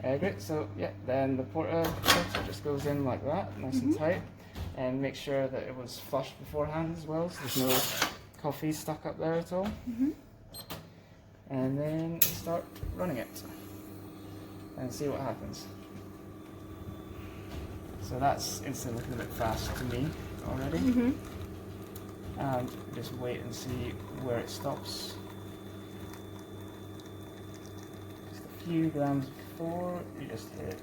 Great, so yeah, then the porter filter just goes in like that, nice and tight, and make sure that it was flushed beforehand as well, so there's no coffee stuck up there at all. And then start running it and see what happens. So that's instantly looking a bit fast to me already. And just wait and see where it stops. Just a few grams before you just hit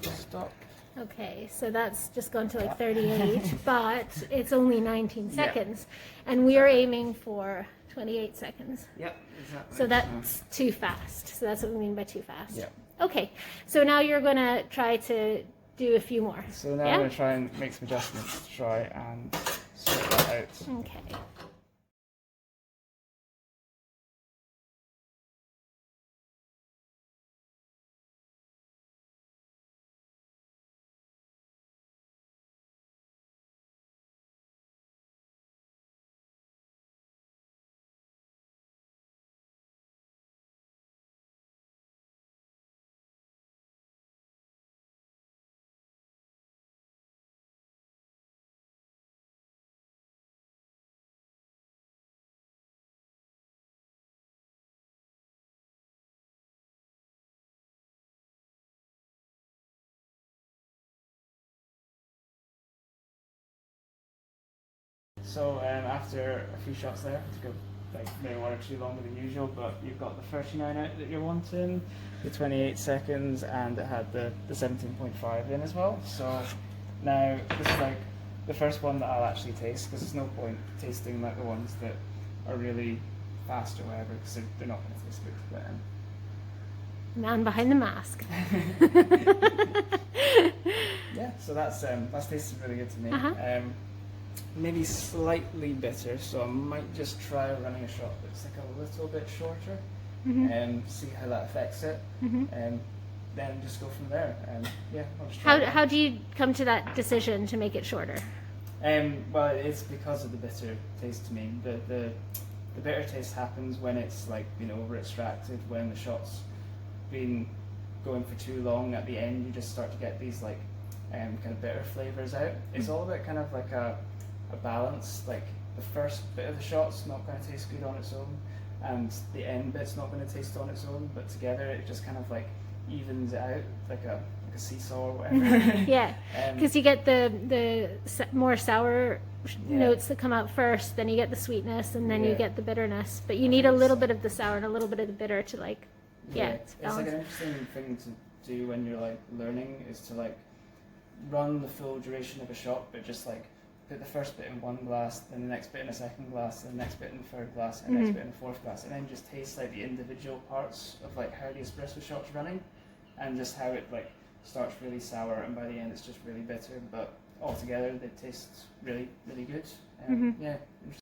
stop. Okay, so that's just gone to like 38, but it's only 19 seconds, and we are aiming for 28 seconds. Yep, exactly. So that's too fast. So that's what we mean by too fast. Yep. Okay, so now you're going to try to do a few more. So now I'm going to try and make some adjustments to try and sort that out. Okay. So after a few shots there, to go like maybe one or two longer than usual, but you've got the 39 out that you're wanting, the 28 seconds, and it had the 17.5 in as well. So now this is like the first one that I'll actually taste, because there's no point tasting like the ones that are really fast or whatever, because they're not going to taste good. But, Man behind the mask. yeah, so that's tasted really good to me. Maybe slightly bitter, so I might just try running a shot that's like a little bit shorter and see how that affects it, and then just go from there. Yeah, I'll just try How do you come to that decision to make it shorter? Well, it's because of the bitter taste to me. The bitter taste happens when it's like over extracted, when the shot's been going for too long. At the end, you just start to get these like kind of bitter flavors out. It's all about kind of like a balance. Like the first bit of the shot's not going to taste good on its own, and the end bit's not going to taste on its own, but together it just kind of like evens it out like a seesaw or whatever. Yeah, because you get the more sour notes that come out first, then you get the sweetness, and then you get the bitterness, but you need a little bit of the sour and a little bit of the bitter to like it's like an interesting thing to do when you're like learning, is to like run the full duration of a shot, but just like put the first bit in one glass, then the next bit in a second glass, then the next bit in the third glass, and the next bit in the fourth glass, and then just taste like the individual parts of like how the espresso shot's running, and just how it like starts really sour, and by the end it's just really bitter, but altogether they taste really, really good. Yeah.